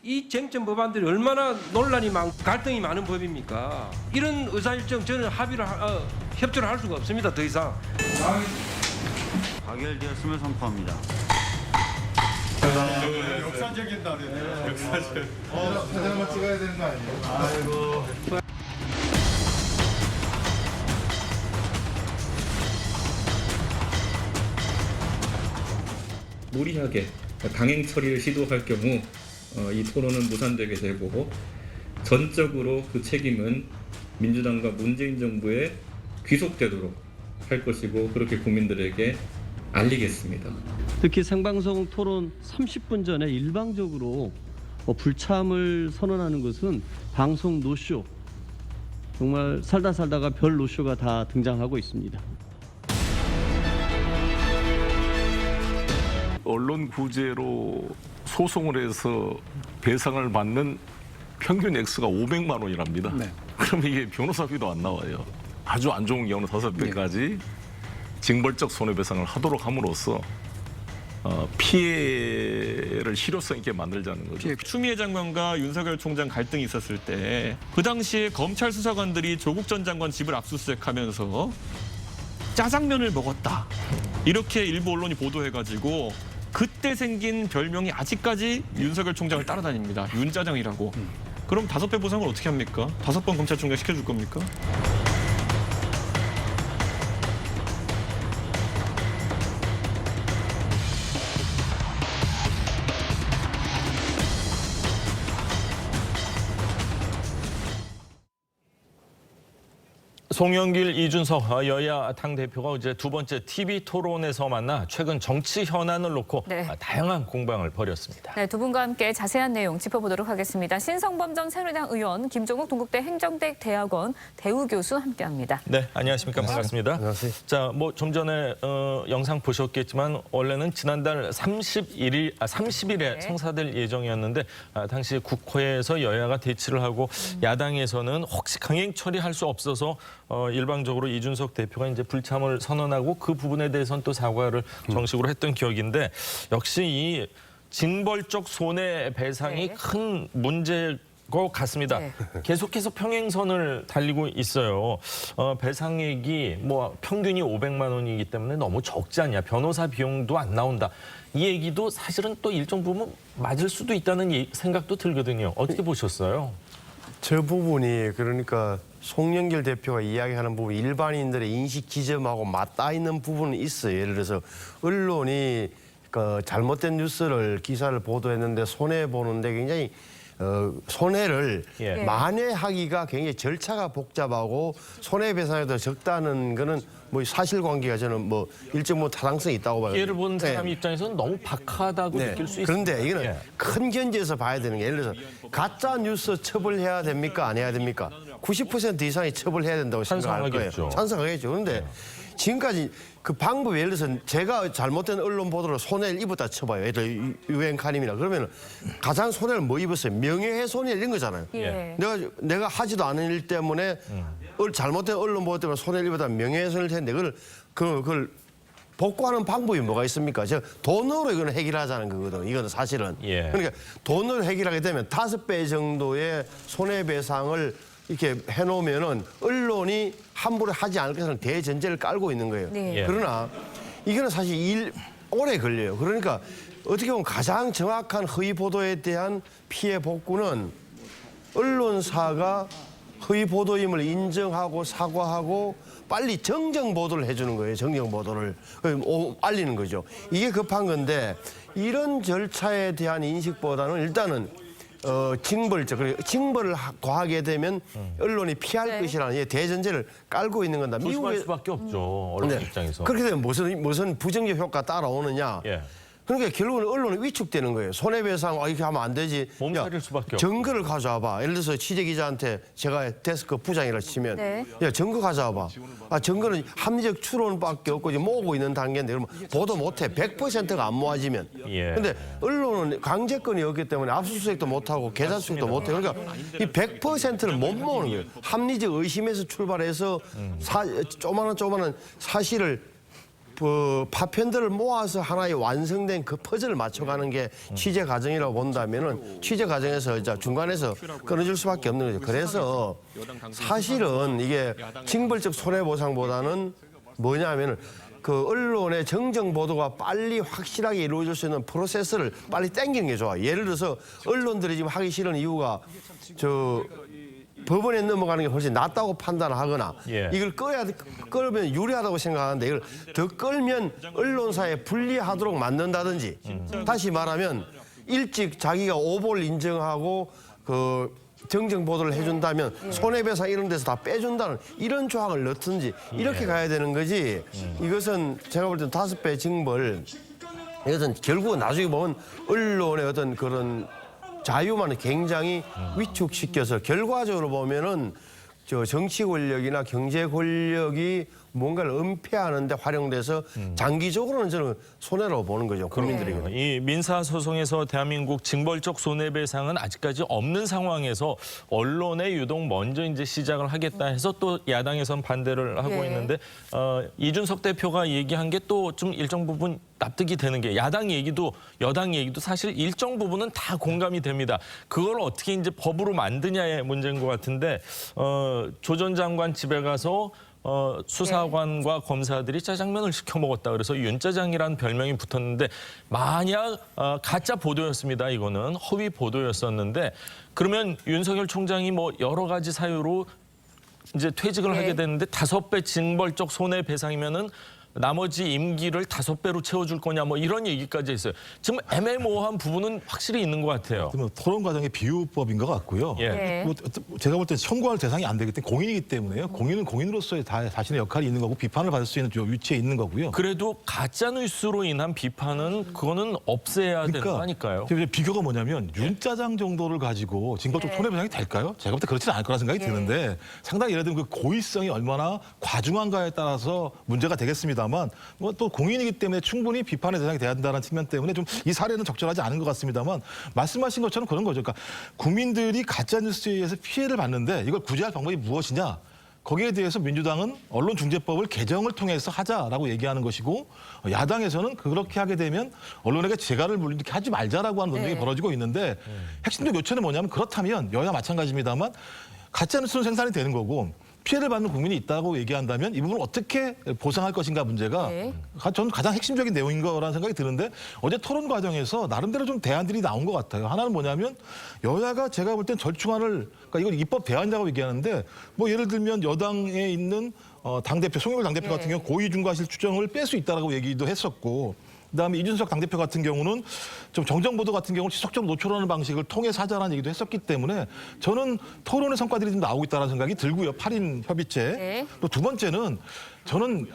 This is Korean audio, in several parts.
이 쟁점 법안들이 얼마나 논란이 많고 갈등이 많은 법입니까? 이런 의사일정 저는 협조를 할 수가 없습니다. 더 이상. 가결되었음을 선포합니다. 역사적인 날이네요. 역사적. 사진 한번 찍어야 되는 거 아니에요? 아이고. 무리하게 강행 처리를 시도할 경우 이 토론은 무산되게 되고 전적으로 그 책임은 민주당과 문재인 정부에 귀속되도록 할 것이고 그렇게 국민들에게 알리겠습니다. 특히 생방송 토론 30분 전에 일방적으로 불참을 선언하는 것은 방송 노쇼, 정말 살다가 별 노쇼가 다 등장하고 있습니다. 언론 구제로 소송을 해서 배상을 받는 평균 액수가 500만 원이랍니다. 네. 그럼 이게 변호사비도 안 나와요. 아주 안 좋은 경우는 5배까지 징벌적 손해배상을 하도록 함으로써 피해를 실효성 있게 만들자는 거죠. 추미애 장관과 윤석열 총장 갈등이 있었을 때 그 당시에 검찰 수사관들이 조국 전 장관 집을 압수수색하면서 짜장면을 먹었다. 이렇게 일부 언론이 보도해가지고 그때 생긴 별명이 아직까지 윤석열 총장을 따라다닙니다. 윤짜장이라고. 그럼 5배 보상을 어떻게 합니까? 5번 검찰총장 시켜줄 겁니까? 송영길, 이준석 여야 당대표가 어제 두 번째 TV 토론에서 만나 최근 정치 현안을 놓고 다양한 공방을 벌였습니다. 네, 두 분과 함께 자세한 내용 짚어보도록 하겠습니다. 신성범 전 새누리당 의원, 김종욱 동국대 행정대 대학원 대우 교수 함께합니다. 네, 안녕하십니까. 반갑습니다. 안녕하세요. 자, 뭐 좀 전에 영상 보셨겠지만 원래는 지난달 30일에 성사될 예정이었는데 당시 국회에서 여야가 대치를 하고 야당에서는 혹시 강행 처리할 수 없어서 일방적으로 이준석 대표가 이제 불참을 선언하고 그 부분에 대해서는 또 사과를 정식으로 했던 기억인데 역시 이 징벌적 손해배상이 큰 문제일 것 같습니다. 계속해서 평행선을 달리고 있어요. 배상액이 뭐 평균이 500만 원이기 때문에 너무 적지 않냐. 변호사 비용도 안 나온다. 이 얘기도 사실은 또 일정 부분 맞을 수도 있다는 생각도 들거든요. 어떻게 보셨어요? 저 부분이 그러니까 송영길 대표가 이야기하는 부분 일반인들의 인식 지점하고 맞닿아 있는 부분은 있어요. 예를 들어서 언론이 그 잘못된 뉴스를 기사를 보도했는데 손해 보는데 굉장히 손해를 만회하기가 굉장히 절차가 복잡하고 손해배상에도 적다는 거는 뭐 사실관계가 저는 뭐 일정 부분 타당성이 있다고 봐요. 피해를 본 사람 입장에서는 너무 박하다고 느낄 수 있습니다. 그런데 이거는 큰 견지에서 봐야 되는 게 예를 들어서 가짜 뉴스 처벌해야 됩니까? 안 해야 됩니까? 90% 이상이 처벌해야 된다고 생각할 거예요. 찬성하겠죠. 그런데 지금까지 그 방법이 예를 들어서 제가 잘못된 언론 보도로 손해를 입었다 쳐봐요. 예를 들어 유엔카님이나 그러면 가장 손해를 뭐 입었어요? 명예훼손이 이런 거잖아요. 내가 하지도 않은 일 때문에 잘못된 언론 보도 때문에 손해를 입었다 명예훼손일 텐데 그걸 복구하는 방법이 뭐가 있습니까? 돈으로 이거는 해결하자는 거거든요. 이거는 사실은. 그러니까 돈으로 해결하게 되면 5배 정도의 손해배상을 이렇게 해놓으면은 언론이 함부로 하지 않을 것이라는 대전제를 깔고 있는 거예요. 그러나 이거는 사실 오래 걸려요. 그러니까 어떻게 보면 가장 정확한 허위 보도에 대한 피해 복구는 언론사가 허위 보도임을 인정하고 사과하고 빨리 정정 보도를 해주는 거예요. 정정 보도를 알리는 거죠. 이게 급한 건데 이런 절차에 대한 인식보다는 일단은 징벌을 과하게 되면 언론이 피할 것이라는 대전제를 깔고 있는 건다. 조심할 수밖에 없죠. 언론 입장에서. 그렇게 되면 무슨 부정적 효과 따라오느냐. 그러니까 결국은 언론이 위축되는 거예요. 손해배상 이렇게 하면 안 되지. 몸살일 수밖에 없죠. 증거를 가져와봐. 예를 들어서 취재기자한테 제가 데스크 부장이라 치면 야 증거 가져와봐. 증거는 합리적 추론밖에 없고 지금 모으고 있는 단계인데 그러면 보도 못해. 100%가 안 모아지면. 근데 언론은 강제권이 없기 때문에 압수수색도 못하고 계좌수색도 못해. 그러니까 이 100%를 못 모으는 거예요. 합리적 의심에서 출발해서 조만한 사실을 파편들을 모아서 하나의 완성된 그 퍼즐을 맞춰가는 게 취재 과정이라고 본다면은 취재 과정에서 이제 중간에서 끊어질 수밖에 없는 거죠. 그래서 사실은 이게 징벌적 손해보상보다는 뭐냐면은 그 언론의 정정 보도가 빨리 확실하게 이루어질 수 있는 프로세스를 빨리 당기는 게 좋아요. 예를 들어서 언론들이 지금 하기 싫은 이유가 법원에 넘어가는 게 훨씬 낫다고 판단하거나 이걸 끌면 유리하다고 생각하는데 이걸 더 끌면 언론사에 불리하도록 만든다든지 다시 말하면 일찍 자기가 오보를 인정하고 그 정정 보도를 해준다면 손해배상 이런 데서 다 빼준다는 이런 조항을 넣든지 이렇게 가야 되는 거지. 이것은 제가 볼 때는 5배 징벌 이것은 결국은 나중에 보면 언론의 어떤 그런 자유만을 굉장히 위축시켜서 결과적으로 보면은 정치 권력이나 경제 권력이 뭔가를 은폐하는 데 활용돼서 장기적으로는 저는 손해라고 보는 거죠. 국민들에게. 이 민사 소송에서 대한민국 징벌적 손해배상은 아직까지 없는 상황에서 언론에 유독 먼저 이제 시작을 하겠다 해서 또 야당에선 반대를 하고 있는데 이준석 대표가 얘기한 게 또 좀 일정 부분 납득이 되는 게 야당 얘기도 여당 얘기도 사실 일정 부분은 다 공감이 됩니다. 그걸 어떻게 이제 법으로 만드냐의 문제인 것 같은데 조 전 장관 집에 가서 수사관과 검사들이 짜장면을 시켜 먹었다. 그래서 윤짜장이라는 별명이 붙었는데 만약 가짜 보도였습니다. 이거는 허위 보도였었는데 그러면 윤석열 총장이 뭐 여러 가지 사유로 이제 퇴직을 하게 되는데 5배 징벌적 손해배상이면은 나머지 임기를 5배로 채워줄 거냐 뭐 이런 얘기까지 했어요. 지금 애매모호한 부분은 확실히 있는 것 같아요. 토론 과정의 비유법인 것 같고요. 뭐 제가 볼 때 청구할 대상이 안 되기 때문에 공인이기 때문에요. 공인은 공인으로서의 자신의 역할이 있는 거고 비판을 받을 수 있는 위치에 있는 거고요. 그래도 가짜 뉴스로 인한 비판은 그거는 없애야 되는 거 아닐까요? 비교가 뭐냐면 윤짜장 정도를 가지고 징벌적 손해배상이 될까요? 제가 볼 때 그렇지는 않을 거라 생각이 드는데 상당히 예를 들면 그 고의성이 얼마나 과중한가에 따라서 문제가 되겠습니다. 뭐 또 공인이기 때문에 충분히 비판의 대상이 돼야 한다는 측면 때문에 좀 이 사례는 적절하지 않은 것 같습니다만 말씀하신 것처럼 그런 거죠. 그러니까 국민들이 가짜 뉴스에 의해서 피해를 받는데 이걸 구제할 방법이 무엇이냐? 거기에 대해서 민주당은 언론중재법을 개정을 통해서 하자라고 얘기하는 것이고 야당에서는 그렇게 하게 되면 언론에게 재갈을 물리게 하지 말자라고 하는 논쟁이 벌어지고 있는데 핵심적 요체는 뭐냐면 그렇다면 여야 마찬가지입니다만 가짜 뉴스는 생산이 되는 거고 피해를 받는 국민이 있다고 얘기한다면 이 부분을 어떻게 보상할 것인가 문제가 저는 가장 핵심적인 내용인 거라는 생각이 드는데 어제 토론 과정에서 나름대로 좀 대안들이 나온 것 같아요. 하나는 뭐냐면 여야가 제가 볼 땐 절충안을 그러니까 이걸 입법 대안이라고 얘기하는데 뭐 예를 들면 여당에 있는 당대표 송영길 당대표 같은 경우 고의중과실 추정을 뺄 수 있다라고 얘기도 했었고 그다음에 이준석 당대표 같은 경우는 좀 정정보도 같은 경우는 지속적으로 노출하는 방식을 통해서 하자라는 얘기도 했었기 때문에 저는 토론의 성과들이 좀 나오고 있다는 생각이 들고요. 8인 협의체. 또 두 번째는 저는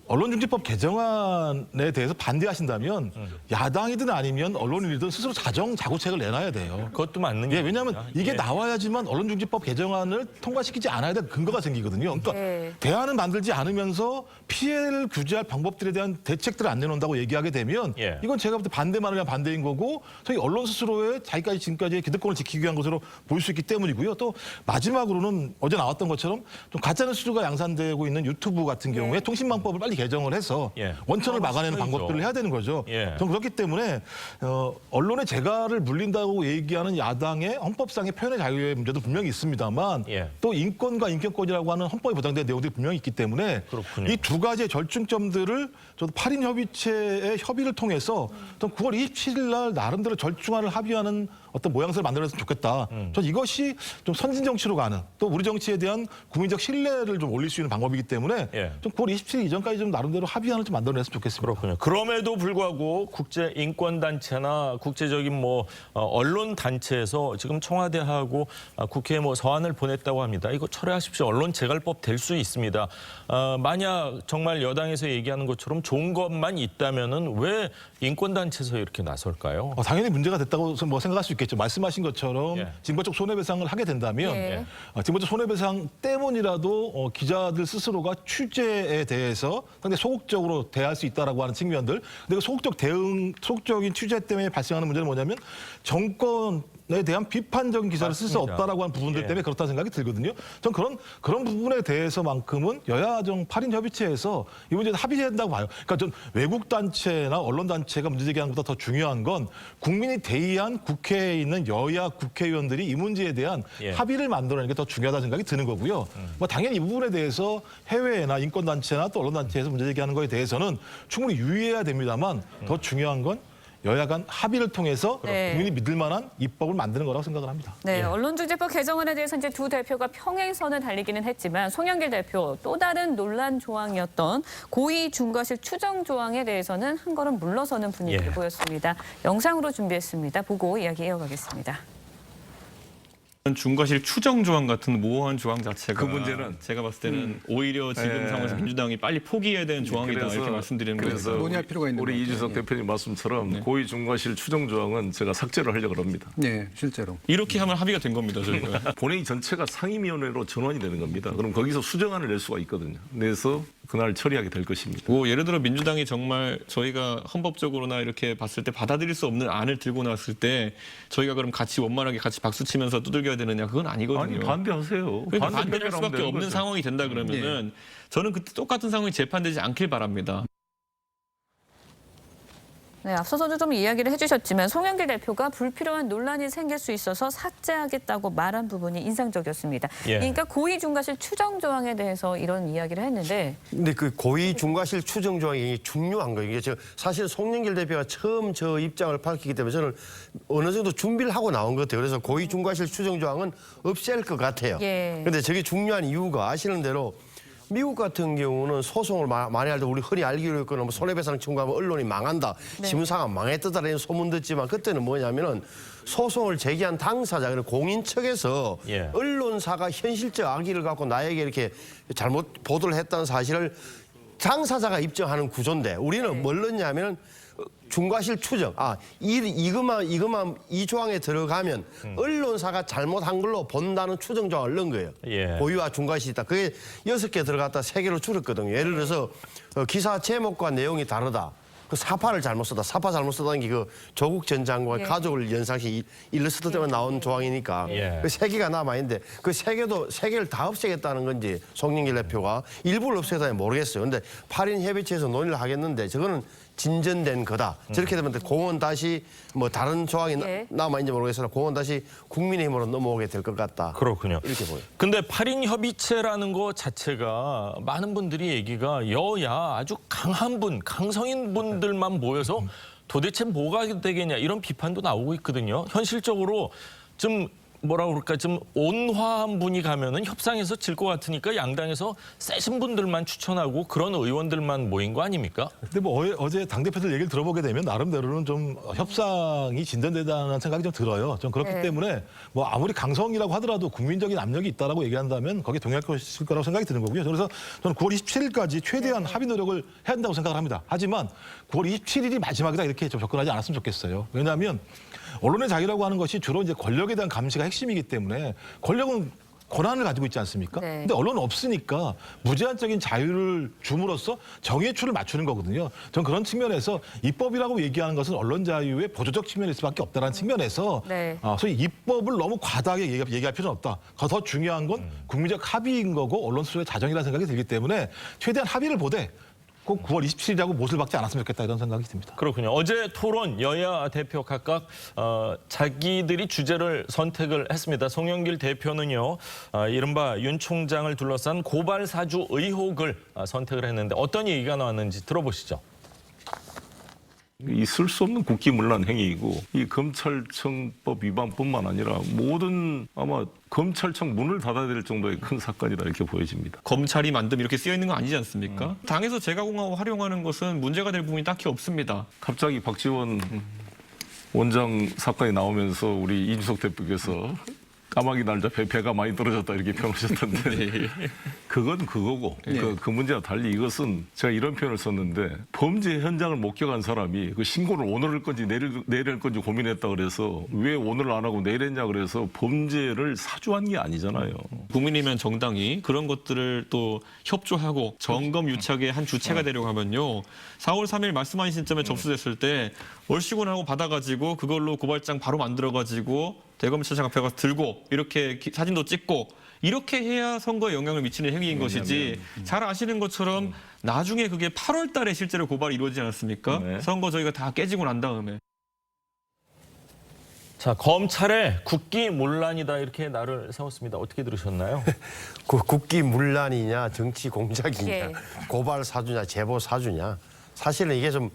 언론중재법 개정안에 대해서 반대하신다면 야당이든 아니면 언론인이든 스스로 자구책을 내놔야 돼요. 그것도 맞는 게 왜냐하면 이게 나와야지만 언론중재법 개정안을 통과시키지 않아야 될 근거가 생기거든요. 그러니까 대안을 만들지 않으면서 피해를 규제할 방법들에 대한 대책들을 안 내놓는다고 얘기하게 되면 이건 제가 볼 때 반대만을 위한 반대인 거고 저희 언론 스스로의 자기까지 지금까지의 기득권을 지키기 위한 것으로 보일 수 있기 때문이고요. 또 마지막으로는 어제 나왔던 것처럼 좀 가짜뉴스가 양산되고 있는 유튜브 같은 경우에 통신망법을 빨리 개정을 해서 원천을 막아내는 방법들을 해야 되는 거죠. 저는 그렇기 때문에 언론의 재갈을 물린다고 얘기하는 야당의 헌법상의 표현의 자유의 문제도 분명히 있습니다만 또 인권과 인격권이라고 하는 헌법에 보장된 내용들이 분명히 있기 때문에 이 두 가지의 절충점들을 저도 8인 협의체의 협의를 통해서 9월 27일 날 나름대로 절충안을 합의하는 어떤 모양새를 만들어냈으면 좋겠다. 전 이것이 좀 선진 정치로 가는 또 우리 정치에 대한 국민적 신뢰를 좀 올릴 수 있는 방법이기 때문에 좀 9월 27일 이전까지 좀 나름대로 합의안을 좀 만들어냈으면 좋겠습니다. 그렇군요. 그럼에도 불구하고 국제 인권 단체나 국제적인 뭐 언론 단체에서 지금 청와대하고 국회에 뭐 서한을 보냈다고 합니다. 이거 철회하십시오. 언론 재갈법 될 수 있습니다. 만약 정말 여당에서 얘기하는 것처럼 좋은 것만 있다면은 왜 인권 단체에서 이렇게 나설까요? 당연히 문제가 됐다고 뭐 생각할 수 있겠죠. 말씀하신 것처럼 징벌적 손해배상을 하게 된다면 징벌적 손해배상 때문이라도 기자들 스스로가 취재에 대해서 상당히 소극적으로 대할 수 있다라고 하는 측면들. 근데 그 소극적인 취재 때문에 발생하는 문제는 뭐냐면 정권 언론에 대한 비판적인 기사를 쓸 수 맞습니다. 없다라고 하는 부분들 예. 때문에 그렇다는 생각이 들거든요. 전 그런 부분에 대해서만큼은 여야정 8인 협의체에서 이 문제에 합의해야 된다고 봐요. 그러니까 전 외국 단체나 언론 단체가 문제 제기하는 것보다 더 중요한 건 국민이 대의한 국회에 있는 여야 국회의원들이 이 문제에 대한 예. 합의를 만들어내는 게 더 중요하다는 생각이 드는 거고요. 뭐 당연히 이 부분에 대해서 해외나 인권 단체나 또 언론 단체에서 문제 제기하는 거에 대해서는 충분히 유의해야 됩니다만 더 중요한 건 여야 간 합의를 통해서 네. 국민이 믿을 만한 입법을 만드는 거라고 생각을 합니다. 네, 언론중재법 개정안에 대해서 이제 두 대표가 평행선을 달리기는 했지만 송영길 대표 또 다른 논란 조항이었던 고의 중과실 추정 조항에 대해서는 한 걸음 물러서는 분위기를 예. 보였습니다. 영상으로 준비했습니다. 보고 이야기 이어가겠습니다. 중과실 추정 조항 같은 모호한 조항 자체가 그 문제는 제가 봤을 때는 오히려 지금 예. 상황에서 민주당이 빨리 포기해야 되는 조항이다 그래서- 이렇게 말씀드리는 그래서 거죠. 논의할 필요가 있는 우리 것 같아요. 이준석 대표님 말씀처럼 고의 중과실 추정 조항은 제가 삭제를 하려고 합니다. 네, 실제로. 이렇게 하면 합의가 된 겁니다, 저희가. 본회의 전체가 상임위원회로 전환이 되는 겁니다. 그럼 거기서 수정안을 낼 수가 있거든요. 내서 그날 처리하게 될 것입니다. 뭐 예를 들어 민주당이 정말 저희가 헌법적으로나 이렇게 봤을 때 받아들일 수 없는 안을 들고 나왔을 때 저희가 그럼 같이 원만하게 같이 박수치면서 두들겨야 되느냐 그건 아니거든요. 아니 반대하세요. 그러니까 반대 반대할 표결하면 수밖에 되는 없는 거죠. 상황이 된다 그러면은 저는 그때 똑같은 상황이 재판되지 않길 바랍니다. 네, 앞서서도 좀 이야기를 해주셨지만 송영길 대표가 불필요한 논란이 생길 수 있어서 삭제하겠다고 말한 부분이 인상적이었습니다. 예. 그러니까 고의 중과실 추정 조항에 대해서 이런 이야기를 했는데 근데 그 고의 중과실 추정 조항이 중요한 거예요. 이게 사실 송영길 대표가 처음 저 입장을 밝히기 때문에 저는 어느 정도 준비를 하고 나온 것 같아요. 그래서 고의 중과실 추정 조항은 없앨 것 같아요. 예. 근데 저게 중요한 이유가 아시는 대로 미국 같은 경우는 소송을 많이 할 때 우리 흔히 알기로 있거나 뭐 손해배상 청구하면 언론이 망한다. 네. 신문사가 망했다라는 소문 듣지만 그때는 뭐냐면은 소송을 제기한 당사자, 그리고 공인 측에서 예. 언론사가 현실적 악의를 갖고 나에게 이렇게 잘못 보도를 했다는 사실을 당사자가 입증하는 구조인데 우리는 뭘 넣냐면은 중과실 추정. 이것만 이 조항에 들어가면 언론사가 잘못한 걸로 본다는 추정 조항을 넣은 거예요. 예. 고의와 중과실이 있다. 그게 6개 들어갔다 3개로 줄였거든요. 예를 들어서 기사 제목과 내용이 다르다. 그 사파를 잘못 썼다. 사파 잘못 썼다는 게 그 조국 전 장관의 예. 가족을 연상시 일러스트 때문에 나온 조항이니까 예. 그 3개가 남아있는데 그 3개를 다 없애겠다는 건지 송영길 대표가 일부를 없애겠다니 모르겠어요. 근데 8인 협의체에서 논의를 하겠는데 저거는 진전된 거다. 저렇게 되면 공원 다시 뭐 다른 조항이 예. 남아있는지 모르겠으나 공원 다시 국민의힘으로 넘어오게 될 것 같다. 그렇군요. 이렇게 보여요. 근데 8인 협의체라는 거 자체가 많은 분들이 얘기가 여야 아주 강한 분, 강성인 분들만 모여서 도대체 뭐가 되겠냐 이런 비판도 나오고 있거든요. 현실적으로 좀 뭐라 그럴까 좀 온화한 분이 가면은 협상에서 질 것 같으니까 양당에서 세신 분들만 추천하고 그런 의원들만 모인 거 아닙니까? 근데 뭐 어제 당대표들 얘기를 들어보게 되면 나름대로는 좀 협상이 진전되다는 생각이 좀 들어요. 좀 그렇기 네. 때문에 뭐 아무리 강성이라고 하더라도 국민적인 압력이 있다라고 얘기한다면 거기에 동의할 것일 거라고 생각이 드는 거고요. 그래서 저는 9월 27일까지 최대한 합의 노력을 해야 한다고 생각을 합니다. 하지만 9월 27일이 마지막이다 이렇게 좀 접근하지 않았으면 좋겠어요. 왜냐하면 언론의 자유라고 하는 것이 주로 이제 권력에 대한 감시가 핵심이기 때문에 권력은 권한을 가지고 있지 않습니까? 네. 근데 언론은 없으니까 무제한적인 자유를 줌으로써 정의의 추를 맞추는 거거든요. 전 그런 측면에서 입법이라고 얘기하는 것은 언론 자유의 보조적 측면일 수밖에 없다는 측면에서 네. 소위 입법을 너무 과다하게 얘기할 필요는 없다. 더 중요한 건 국민적 합의인 거고 언론 스스로의 자정이라는 생각이 들기 때문에 최대한 합의를 보되 꼭 9월 27일이라고 못을 박지 않았으면 좋겠다 이런 생각이 듭니다. 그렇군요. 어제 토론 여야 대표 각각 자기들이 주제를 선택을 했습니다. 송영길 대표는요. 이른바 윤 총장을 둘러싼 고발 사주 의혹을 선택을 했는데 어떤 얘기가 나왔는지 들어보시죠. 있을 수 없는 국기문란 행위이고 이 검찰청법 위반뿐만 아니라 모든 아마 검찰청 문을 닫아야 될 정도의 큰 사건이다 이렇게 보여집니다. 검찰이 만듦 이렇게 쓰여 있는 거 아니지 않습니까? 당에서 제가공하고 활용하는 것은 문제가 될 부분이 딱히 없습니다. 갑자기 박지원 원장 사건이 나오면서 우리 이준석 대표께서 까마귀 날자 배가 많이 떨어졌다 이렇게 표현하셨던데 그건 그거고 그 문제와 달리 이것은 제가 이런 표현을 썼는데 범죄 현장을 목격한 사람이 그 신고를 오늘 할 건지 내일 할 건지 고민했다 그래서 왜 오늘 안 하고 내일 했냐 그래서 범죄를 사주한 게 아니잖아요. 국민이면 정당이 그런 것들을 또 협조하고 점검 유착의 한 주체가 되려고 하면요. 4월 3일 말씀하신 시점에 접수됐을 때 얼씨구나 하고 받아가지고 그걸로 고발장 바로 만들어가지고 대검찰청 앞에 가서 들고 이렇게 사진도 찍고 이렇게 해야 선거에 영향을 미치는 행위인 것이지 잘 아시는 것처럼 나중에 그게 8월 달에 실제로 고발이 이루어지지 않았습니까? 네. 선거 저희가 다 깨지고 난 다음에. 자, 검찰의 국기문란이다 이렇게 날을 세웠습니다. 어떻게 들으셨나요? 국기문란이냐 정치 공작이냐 예. 고발 사주냐 제보 사주냐 사실은 이게 좀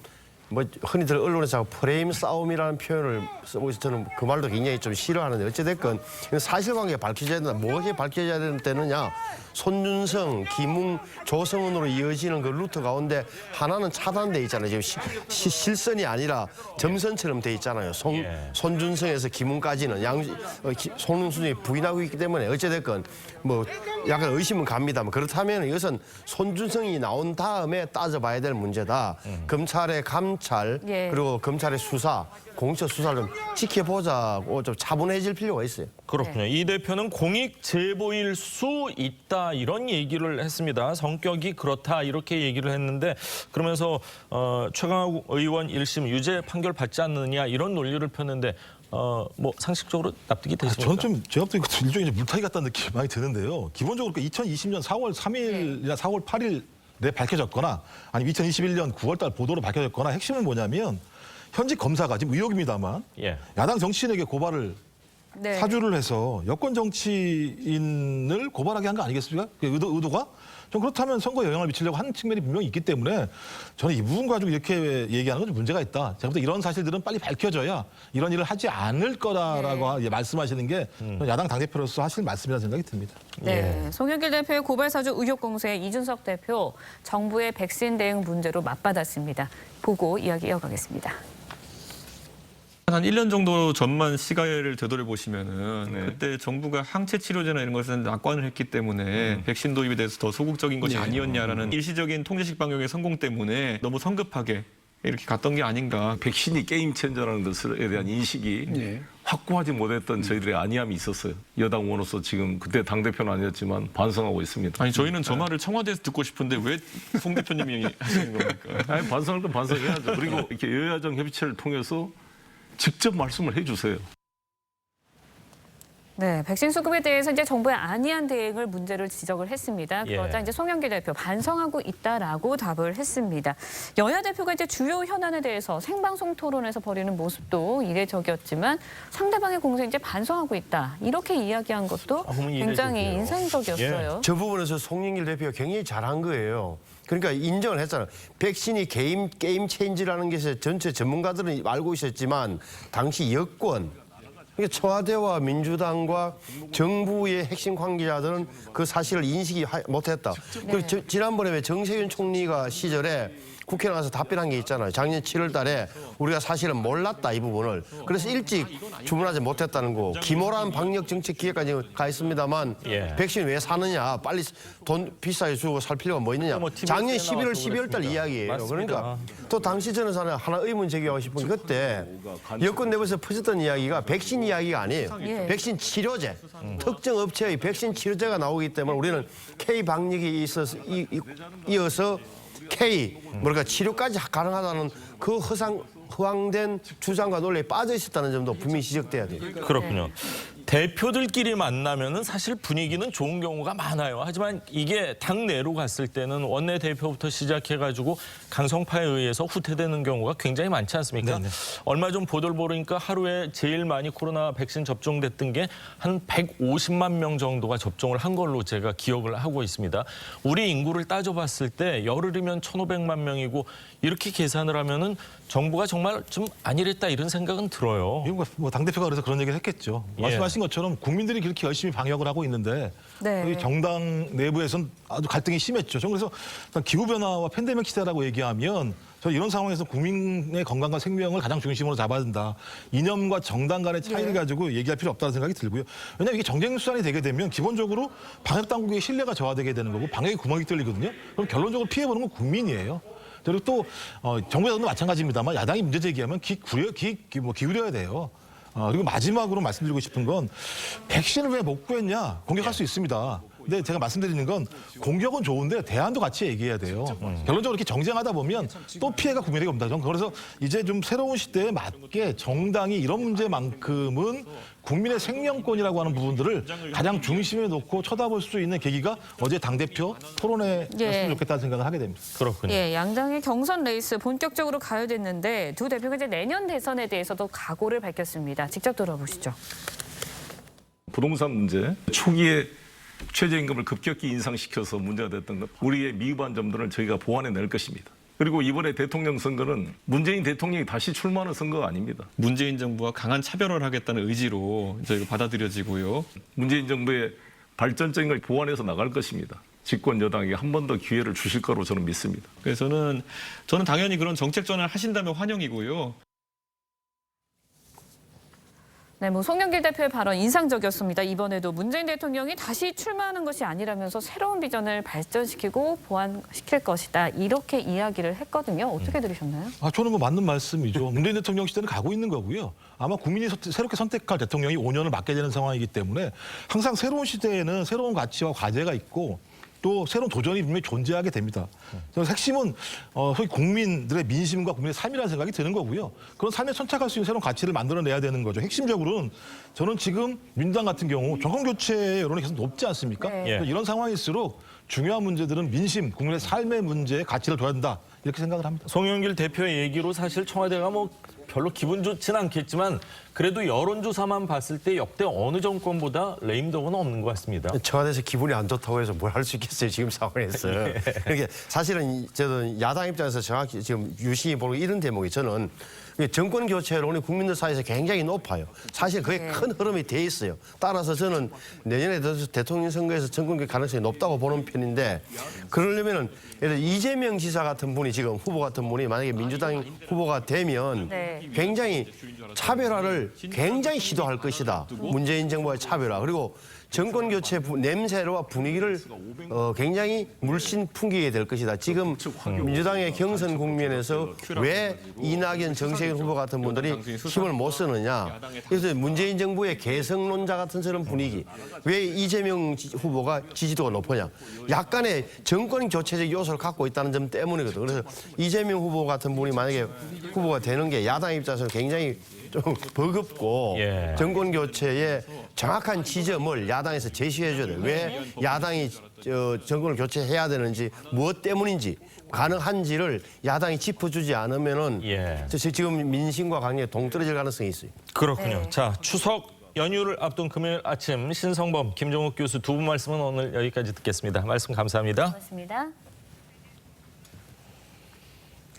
뭐 흔히들 언론에서 프레임 싸움이라는 표현을 쓰고 있어서 저는 그 말도 굉장히 좀 싫어하는데 어찌됐건 사실관계가 밝혀져야 된다. 무엇이 밝혀져야 되느냐. 손준성, 김웅, 조성은으로 이어지는 그 루트 가운데 하나는 차단돼 있잖아요. 지금 실선이 아니라 점선처럼 돼 있잖아요. 손준성에서 김웅까지는 손준성이 부인하고 있기 때문에 어찌됐건 뭐 약간 의심은 갑니다만 그렇다면 이것은 손준성이 나온 다음에 따져봐야 될 문제다. 검찰의 감찰 예. 그리고 검찰의 수사, 공수처 수사를 좀 지켜보자고 좀 차분해질 필요가 있어요. 그렇군요. 이 대표는 공익 제보일 수 있다 이런 얘기를 했습니다. 성격이 그렇다 이렇게 얘기를 했는데 그러면서 최강욱 의원 1심 유죄 판결 받지 않느냐 이런 논리를 폈는데 뭐 상식적으로 납득이 되십니까? 저는 좀 제가 또 이것도 일종의 물타기 같다는 느낌이 많이 드는데요. 기본적으로 2020년 4월 3일이나 4월 8일 내 밝혀졌거나 아니면 2021년 9월 달 보도로 밝혀졌거나 핵심은 뭐냐면 현직 검사가 지금 의혹입니다만 예. 야당 정치인에게 고발을 네. 사주를 해서 여권 정치인을 고발하게 한 거 아니겠습니까? 그 의도가? 좀 그렇다면 선거에 영향을 미치려고 하는 측면이 분명히 있기 때문에 저는 이 부분 가지고 이렇게 얘기하는 건 좀 문제가 있다. 제가 볼 때 이런 사실들은 빨리 밝혀져야 이런 일을 하지 않을 거다라고 말씀하시는 게 야당 당대표로서 하실 말씀이라는 생각이 듭니다. 네, 송영길 대표의 고발 사주 의혹 공세에 이준석 대표 정부의 백신 대응 문제로 맞받았습니다. 보고 이야기 이어가겠습니다. 한 1년 정도 전만 시가를 되돌아보시면은 네. 그때 정부가 항체 치료제나 이런 것은 낙관을 했기 때문에 백신 도입에 대해서 더 소극적인 것이 아니었냐라는 일시적인 통제식 방역의 성공 때문에 너무 성급하게 이렇게 갔던 게 아닌가. 백신이 게임 체인저라는 것에 대한 인식이 확고하지 못했던 저희들의 아니함이 있었어요. 여당 의원으로서 지금 그때 당대표는 아니었지만 반성하고 있습니다. 아니 저희는 저 말을 청와대에서 듣고 싶은데 왜 송 대표님이 하시는 겁니까? 아니, 반성할 건 반성해야죠. 그리고 이렇게 여야정 협의체를 통해서 직접 말씀을 해주세요. 네, 백신 수급에 대해서 이제 정부의 안이한 대응을 문제를 지적을 했습니다. 그러자 이제 송영길 대표 반성하고 있다라고 답을 했습니다. 여야 대표가 이제 주요 현안에 대해서 생방송 토론에서 벌이는 모습도 이례적이었지만 상대방의 공세에 이제 반성하고 있다 이렇게 이야기한 것도 굉장히 이례적이에요. 인상적이었어요. 저 부분에서 송영길 대표가 굉장히 잘한 거예요. 그러니까 인정을 했잖아요. 백신이 게임 체인지라는 것에 전체 전문가들은 알고 있었지만 당시 여권, 그러니까 청와대와 민주당과 정부의 핵심 관계자들은 그 사실을 인식이 못했다. 그리고 지난번에 왜 정세균 총리가 시절에 국회 나가서 답변한 게 있잖아요. 작년 7월 달에 우리가 사실은 몰랐다 이 부분을. 그래서 일찍 주문하지 못했다는 거. 김호란 방역정책기획까지 가 있습니다만 백신 왜 사느냐. 빨리 돈 비싸게 주고 살 필요가 뭐 있느냐. 작년 11월, 12월 달 이야기예요. 맞습니다. 그러니까 또 당시 저는 하나 의문 제기하고 싶은 게 그때 여권 내부에서 퍼졌던 이야기가 백신 이야기가 아니에요. 백신 치료제. 특정 업체의 백신 치료제가 나오기 때문에 우리는 K 방역이 이어서 K 뭐랄까 치료까지 가능하다는 그 허황된 주장과 논리에 빠져 있었다는 점도 분명히 지적돼야 돼요. 그렇군요. 대표들끼리 만나면은 사실 분위기는 좋은 경우가 많아요. 하지만 이게 당내로 갔을 때는 원내대표부터 시작해가지고 강성파에 의해서 후퇴되는 경우가 굉장히 많지 않습니까? 네네. 얼마 전 보도를 보니까 하루에 제일 많이 코로나 백신 접종됐던 게 한 150만 명 정도가 접종을 한 걸로 제가 기억을 하고 있습니다. 우리 인구를 따져봤을 때 열흘이면 1,500만 명이고 이렇게 계산을 하면은 정부가 정말 좀 안일했다 이런 생각은 들어요. 뭐 당대표가 그래서 그런 얘기를 했겠죠. 말씀하신 것처럼 국민들이 그렇게 열심히 방역을 하고 있는데 네. 정당 내부에서는 아주 갈등이 심했죠. 저는 그래서 기후변화와 팬데믹 시대라고 얘기하면 저 이런 상황에서 국민의 건강과 생명을 가장 중심으로 잡아야 된다. 이념과 정당 간의 차이를 가지고 얘기할 필요 없다는 생각이 들고요. 왜냐하면 이게 정쟁 수단이 되게 되면 기본적으로 방역 당국의 신뢰가 저하되게 되는 거고 방역에 구멍이 뚫리거든요. 그럼 결론적으로 피해보는 건 국민이에요. 그리고 또 정부에서도 마찬가지입니다만 야당이 문제 제기하면 귀 기울여야 돼요. 그리고 마지막으로 말씀드리고 싶은 건 백신을 왜 못 구했냐 공격할 수 있습니다. 근데 제가 말씀드리는 건 공격은 좋은데 대안도 같이 얘기해야 돼요. 결론적으로 이렇게 정쟁하다 보면 또 피해가 국민에게 옵니다. 저는 그래서 이제 좀 새로운 시대에 맞게 정당이 이런 문제만큼은 국민의 생명권이라고 하는 부분들을 가장 중심에 놓고 쳐다볼 수 있는 계기가 어제 당대표 토론회였으면 좋겠다는 생각을 하게 됩니다. 그렇군요. 예, 양당의 경선 레이스 본격적으로 가열됐는데 두 대표가 이제 내년 대선에 대해서도 각오를 밝혔습니다. 직접 들어보시죠. 부동산 문제 초기에 최저임금을 급격히 인상시켜서 문제가 됐던 것 우리의 미흡한 점들을 저희가 보완해낼 것입니다. 그리고 이번에 대통령 선거는 문재인 대통령이 다시 출마하는 선거가 아닙니다. 문재인 정부와 강한 차별을 하겠다는 의지로 저희가 받아들여지고요. 문재인 정부의 발전적인 걸 보완해서 나갈 것입니다. 집권 여당이 한 번 더 기회를 주실 거로 저는 믿습니다. 그래서 저는 당연히 그런 정책 전환을 하신다면 환영이고요. 네, 송영길 대표의 발언 인상적이었습니다. 이번에도 문재인 대통령이 다시 출마하는 것이 아니라면서 새로운 비전을 발전시키고 보완시킬 것이다. 이렇게 이야기를 했거든요. 어떻게 들으셨나요? 저는 뭐 맞는 말씀이죠. 문재인 대통령 시대는 가고 있는 거고요. 아마 국민이 새롭게 선택할 대통령이 5년을 맡게 되는 상황이기 때문에 항상 새로운 시대에는 새로운 가치와 과제가 있고 또 새로운 도전이 분명히 존재하게 됩니다. 그래서 핵심은 소위 국민들의 민심과 국민의 삶이라는 생각이 드는 거고요. 그런 삶에 천착할 수 있는 새로운 가치를 만들어내야 되는 거죠. 핵심적으로는 저는 지금 민주당 같은 경우 정권 교체 여론이 계속 높지 않습니까? 네. 이런 상황일수록 중요한 문제들은 민심, 국민의 삶의 문제에 가치를 둬야 된다. 이렇게 생각을 합니다. 송영길 대표의 얘기로 사실 청와대가 뭐 별로 기분 좋지는 않겠지만 그래도 여론조사만 봤을 때 역대 어느 정권보다 레임덕은 없는 것 같습니다. 청와대에서 기분이 안 좋다고 해서 뭘 할 수 있겠어요, 지금 상황에서. 그러니까 사실은 저는 야당 입장에서 정확히 지금 유심히 보는 이런 대목이 저는 정권 교체론이 국민들 사이에서 굉장히 높아요. 사실 그게 큰 흐름이 돼 있어요. 따라서 저는 내년에 대통령 선거에서 정권 교체 가능성이 높다고 보는 편인데 그러려면은 예를 들어 이재명 지사 같은 분이 지금 후보 같은 분이 만약에 민주당 후보가 되면 굉장히 차별화를 굉장히 시도할 것이다. 문재인 정부와의 차별화. 그리고 정권 교체 냄새와 분위기를 굉장히 물씬 풍기게 될 것이다. 지금 민주당의 경선 국면에서 왜 이낙연, 정세균 후보 같은 분들이 힘을 못 쓰느냐. 그래서 문재인 정부의 개성론자 같은 저런 분위기. 왜 이재명 후보가 지지도가 높으냐. 약간의 정권 교체적 요소를 갖고 있다는 점 때문이거든요. 그래서 이재명 후보 같은 분이 만약에 후보가 되는 게 야당 입장에서는 굉장히 좀 버겁고 정권 교체의 정확한 지점을 야당에서 제시해 줘야 돼요. 왜 야당이 정권을 교체해야 되는지 무엇 때문인지 가능한지를 야당이 짚어주지 않으면은 지금 민심과 강력히 동떨어질 가능성이 있어요. 그렇군요. 자, 추석 연휴를 앞둔 금요일 아침 신성범, 김종욱 교수 두 분 말씀은 오늘 여기까지 듣겠습니다. 말씀 감사합니다. 고맙습니다.